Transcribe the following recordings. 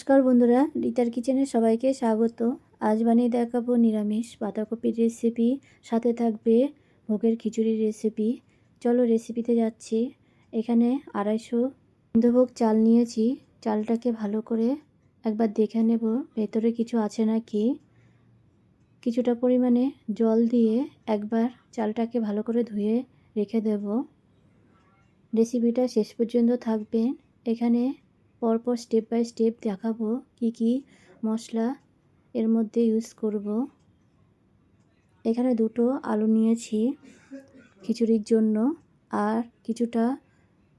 নমস্কার বন্ধুরা, রিতার কিচেনে সবাইকে স্বাগত। আজ বানিয়ে দেখাবো নিরামিষ বাঁধাকপির রেসিপি, সাথে থাকবে ভোগের খিচুড়ির রেসিপি। চলো রেসিপিতে যাচ্ছি। এখানে 250 গোবিন্দভোগ চাল নিয়েছি। চালটাকে ভালো করে একবার দেখে নেব ভেতরে কিছু আছে নাকি। কিছুটা পরিমাণে জল দিয়ে একবার চালটাকে ভালো করে ধুয়ে রেখে দেব। রেসিপিটা শেষ পর্যন্ত থাকবেন। এখানে পরপর স্টেপ বাই স্টেপ দেখাবো কি কি মশলা এর মধ্যে ইউজ করব। এখানে 2টো আলু নিয়েছি খিচুড়ির জন্য, আর কিছুটা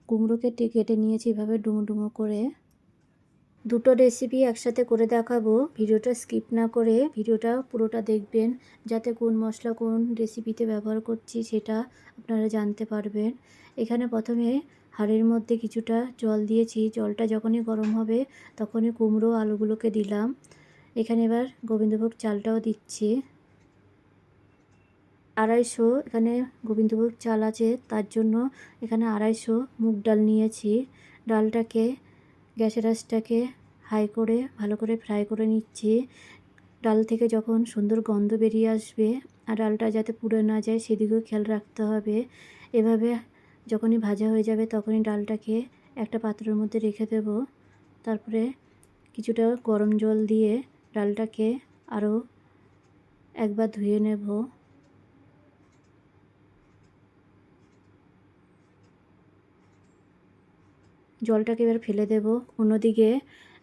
কুমড়ো কেটে নিয়েছি এভাবে ডুমো ডুমো করে। 2টো রেসিপি একসাথে করে দেখাবো। ভিডিওটা স্কিপ না করে ভিডিওটা পুরোটা দেখবেন, যাতে কোন মশলা কোন রেসিপিতে ব্যবহার করছি সেটা আপনারা জানতে পারবেন। এখানে প্রথমে হাঁড়ির মধ্যে কিছুটা জল দিয়েছি। জলটা যখনই গরম হবে তখনই কুমড়ো আলুগুলোকে দিলাম। এখানে এবার গোবিন্দভোগ চালটাও দিচ্ছি। 250 এখানে গোবিন্দভোগ চাল আছে, তার জন্য এখানে 250 মুগ ডাল নিয়েছি। ডালটাকে গ্যাসের আঁচটাকে হাই করে ভালো করে ফ্রাই করে নিচ্ছি। ডাল থেকে যখন সুন্দর গন্ধ বেরিয়ে আসবে, আর ডালটা যাতে পুড়ে না যায় সেদিকেও খেয়াল রাখতে হবে। এভাবে যখনই ভাজা হয়ে যাবে তখনই ডালটাকে একটা পাত্রের মধ্যে রেখে দেব। তারপরে কিছুটা গরম জল দিয়ে ডালটাকে আরও একবার ধুয়ে নেব। জলটাকে এবার ফেলে দেব। অন্যদিকে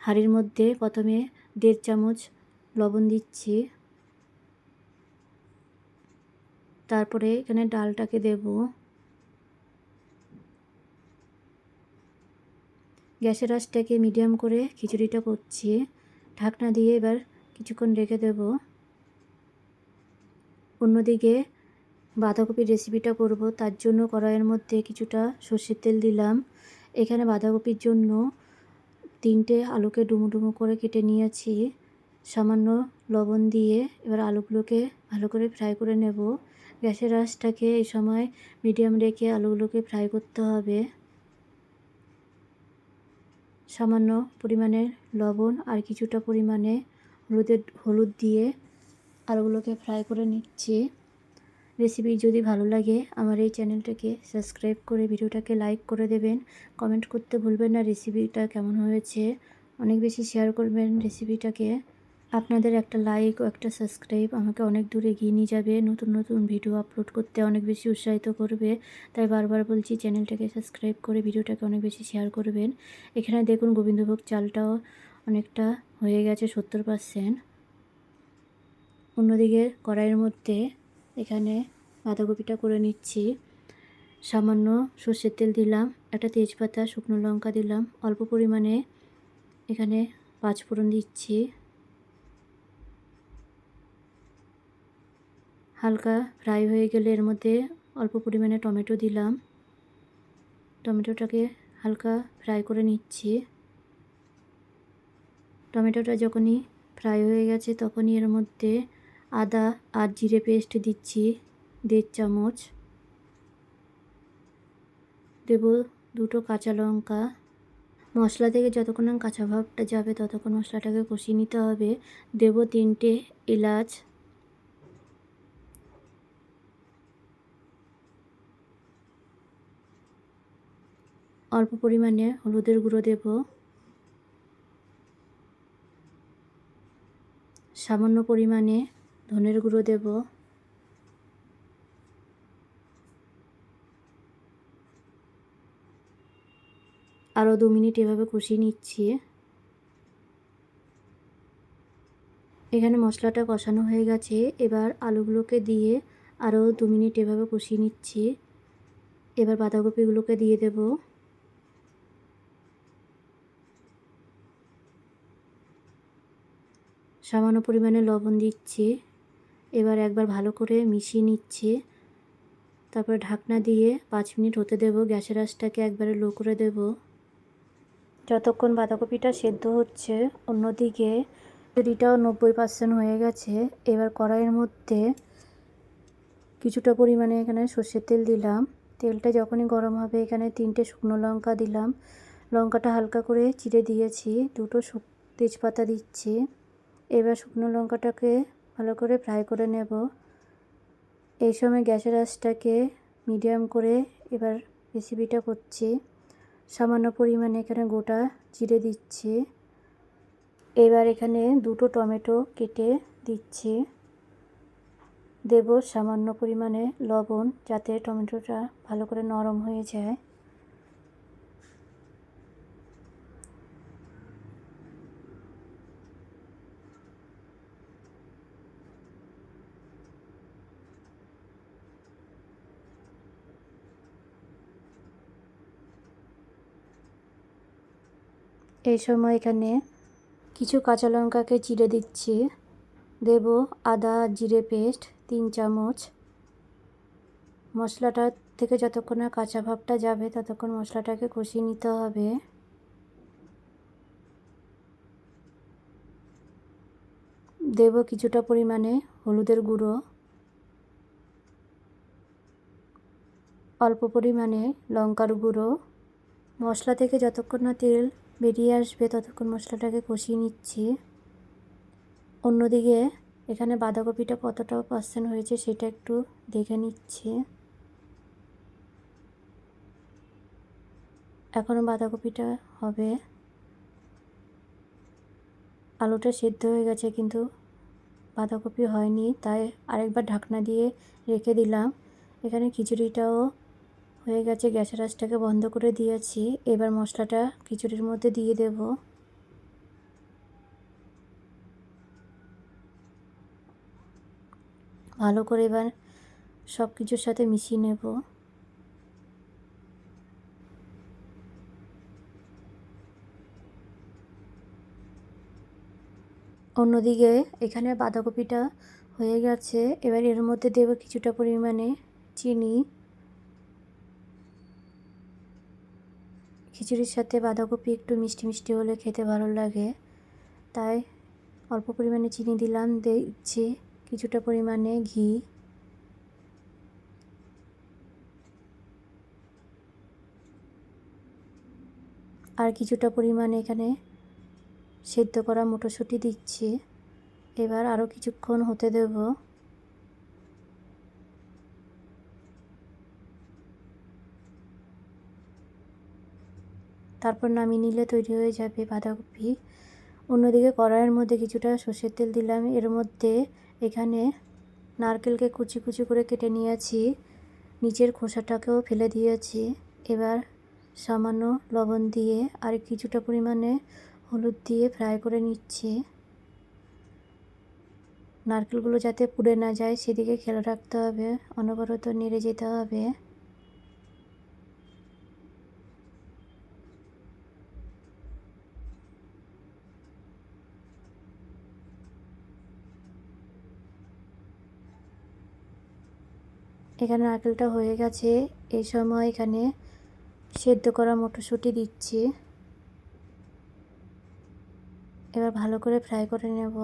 হাঁড়ির মধ্যে প্রথমে 1.5 চামচ লবণ দিচ্ছি। তারপরে এখানে ডালটাকে দেব। গ্যাসের আঁচটাকে মিডিয়াম করে খিচুড়িটা করছি। ঢাকনা দিয়ে এবার কিছুক্ষণ রেখে দেব। অন্যদিকে বাঁধাকপির রেসিপিটা করব, তার জন্য কড়াইয়ের মধ্যে কিছুটা সর্ষের তেল দিলাম। এখানে বাঁধাকপির জন্য 3টে আলুকে ডুমো ডুমো করে কেটে নিয়েছি। সামান্য লবণ দিয়ে এবার আলুগুলোকে ভালো করে ফ্রাই করে নেব। গ্যাসের আঁচটাকে এই সময় মিডিয়াম রেখে আলুগুলোকে ফ্রাই করতে হবে। সামান্য পরিমাণে লবণ আর কিছুটা পরিমাণে হলুদ দিয়ে আলুগুলোকে ফ্রাই করে নিচ্ছি। রেসিপি যদি ভালো লাগে আমার এই চ্যানেলটাকে সাবস্ক্রাইব করে ভিডিওটাকে লাইক করে দেবেন। কমেন্ট করতে ভুলবেন না রেসিপিটা কেমন হয়েছে। অনেক বেশি শেয়ার করবেন রেসিপিটাকে। আপনাদের একটা লাইক ও একটা সাবস্ক্রাইব আমাকে অনেক দূর এগিয়ে নিয়ে যাবে, নতুন নতুন ভিডিও আপলোড করতে অনেক বেশি উৎসাহিত করবে। তাই বারবার বলছি চ্যানেলটাকে সাবস্ক্রাইব করে ভিডিওটাকে অনেক বেশি শেয়ার করবেন। এখানে দেখুন গোবিন্দভোগ চালটাও অনেকটা হয়ে গেছে 70%। অন্যদিকে কড়াইয়ের মধ্যে এখানে বাঁধাকপিটা করে নিচ্ছি। সামান্য সর্ষের তেল দিলাম, একটা তেজপাতা, শুকনো লঙ্কা দিলাম, অল্প পরিমাণে এখানে 5 ফোড়ন দিচ্ছি। হালকা ফ্রাই হয়ে গেলে এর মধ্যে অল্প পরিমাণে টমেটো দিলাম। টমেটোটাকে হালকা ফ্রাই করে নিচ্ছি। টমেটোটা যখনই ফ্রাই হয়ে গেছে তখনই এর মধ্যে আদা আর জিরে পেস্ট দিচ্ছি 1.5 চামচ। দেব 2টো কাঁচা লঙ্কা। মশলা থেকে যতক্ষণ না কাঁচা ভাবটা যাবে ততক্ষণ মশলাটাকে কষিয়ে নিতে হবে। দেব 3টে এলাচ। অল্প পরিমাণে হলুদের গুঁড়ো দেব। সামান্য পরিমাণে ধনের গুঁড়ো দেব। আরও 2 মিনিট এভাবে কষিয়ে নিচ্ছি। এখানে মশলাটা কষানো হয়ে গেছে। এবার আলুগুলোকে দিয়ে আরও 2 মিনিট এভাবে কষিয়ে নিচ্ছি। এবার বাঁধাকপিগুলোকে দিয়ে দেব। সামান্য পরিমাণে লবণ দিচ্ছি। এবার একবার ভালো করে মিশিয়ে নিচ্ছি। তারপর ঢাকনা দিয়ে 5 মিনিট হতে দেব। গ্যাসের আঁচটাকে একবারে লো করে দেব যতক্ষণ বাঁধাকপিটা সেদ্ধ হচ্ছে। অন্যদিকে খিচুড়িটাও 90% হয়ে গেছে। এবার কড়াইয়ের মধ্যে কিছুটা পরিমাণে এখানে সর্ষের তেল দিলাম। তেলটা যখনই গরম হবে এখানে 3টে শুকনো লঙ্কা দিলাম। লঙ্কাটা হালকা করে চিড়ে দিয়েছি। 2টো তেজপাতা দিচ্ছি। এবার শুকনো লঙ্কাটাকে ভালো করে ফ্রাই করে নেব। এই সময় গ্যাসের আঁচটাকে মিডিয়াম করে এবার রেসিপিটা করছি। সামান্য পরিমাণে এখানে গোটা জিরে দিচ্ছি। এবার এখানে 2টো টমেটো কেটে দিচ্ছি। দেব সামান্য পরিমাণে লবণ, যাতে টমেটোটা ভালো করে নরম হয়ে যায়। এই সময় এখানে কিছু কাঁচা লঙ্কাকে চিড়ে দিচ্ছি। দেব আদা জিরে পেস্ট 3 চামচ। মশলাটা থেকে যতক্ষণ না কাঁচা ভাবটা যাবে ততক্ষণ মশলাটাকে কষিয়ে নিতে হবে। দেব কিছুটা পরিমাণে হলুদের গুঁড়ো, অল্প পরিমাণে লঙ্কার গুঁড়ো। মশলা থেকে যতক্ষণ না তেল বেরিয়ে আসবে ততক্ষণ মশলাটাকে কষিয়ে নিচ্ছি। অন্যদিকে এখানে বাঁধাকপিটা কতটা পার্সেন্ট হয়েছে সেটা একটু দেখে নিচ্ছি। এখনও বাঁধাকপিটা হবে। আলুটা সেদ্ধ হয়ে গেছে কিন্তু বাঁধাকপি হয়নি, তাই আরেকবার ঢাকনা দিয়ে রেখে দিলাম। এখানে খিচুড়িটাও হয়ে গেছে, গ্যাসের আঁচটাকে বন্ধ করে দিয়েছি। এবার মশলাটা খিচুড়ির মধ্যে দিয়ে দেব। ভালো করে এবার সব কিছুর সাথে মিশিয়ে নেব। অন্যদিকে এখানে বাঁধাকপিটা হয়ে গেছে। এবার এর মধ্যে দেব কিছুটা পরিমাণে চিনি। খিচুড়ির সাথে বাঁধাকপি একটু মিষ্টি মিষ্টি হলে খেতে ভালো লাগে, তাই অল্প পরিমাণে চিনি দিলাম। দিচ্ছি কিছুটা পরিমাণে ঘি। আর কিছুটা পরিমাণে এখানে সেদ্ধ করা মটরশুঁটি দিচ্ছি। এবার আরও কিছুক্ষণ হতে দেব। তারপর নামিয়ে নিলে তৈরি হয়ে যাবে বাঁধাকপি। অন্যদিকে কড়াইয়ের মধ্যে কিছুটা সর্ষের তেল দিলাম। এর মধ্যে এখানে নারকেলকে কুচি কুচি করে কেটে নিয়েছি, নিচের খোসাটাকেও ফেলে দিয়েছি। এবার সামান্য লবণ দিয়ে আর কিছুটা পরিমাণে হলুদ দিয়ে ফ্রাই করে নিচ্ছি। নারকেলগুলো যাতে পুড়ে না যায় সেদিকে খেয়াল রাখতে হবে, অনবরত নেড়ে যেতে হবে। এখানে নারকেলটা হয়ে গেছে। এই সময় এখানে সেদ্ধ করা মটরশুঁটি দিচ্ছি। এবার ভালো করে ফ্রাই করে নেব।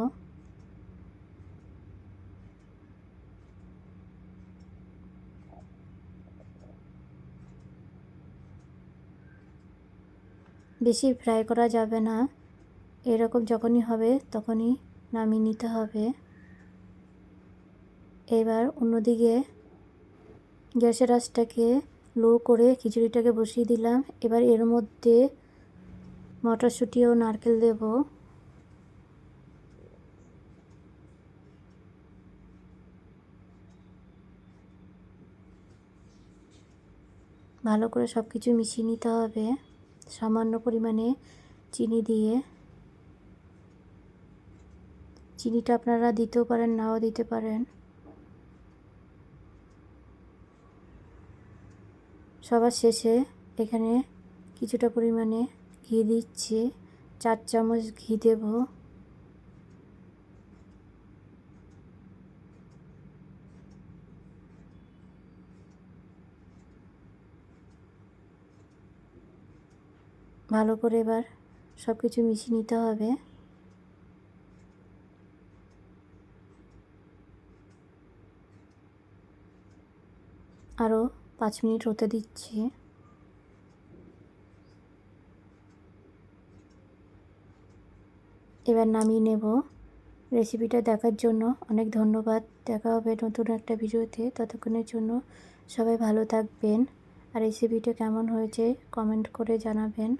বেশি ফ্রাই করা যাবে না, এরকম যখনই হবে তখনই নামিয়ে নিতে হবে। এবার অন্যদিকে গ্যাসের আঁচটাকে লো করে খিচুড়িটাকে বসিয়ে দিলাম। এবার এর মধ্যে মটরশুঁটি ও নারকেল দেব। ভালো করে সব কিছু মিশিয়ে নিতে হবে সামান্য পরিমাণে চিনি দিয়ে। চিনিটা আপনারা দিতেও পারেন, নাও দিতে পারেন। সবার শেষে এখানে কিছুটা পরিমাণে ঘি দিচ্ছি, 4 চামচ ঘি দেব। ভালো করে এবার সব কিছু মিশিয়ে নিতে হবে। আরও 5 মিনিট হতে দিচ্ছি। এবার নামিয়ে নেব। রেসিপিটা দেখার জন্য অনেক ধন্যবাদ। দেখা হবে নতুন একটা ভিডিওতে। ততক্ষণের জন্য সবাই ভালো থাকবেন। আর রেসিপিটা কেমন হয়েছে কমেন্ট করে জানাবেন।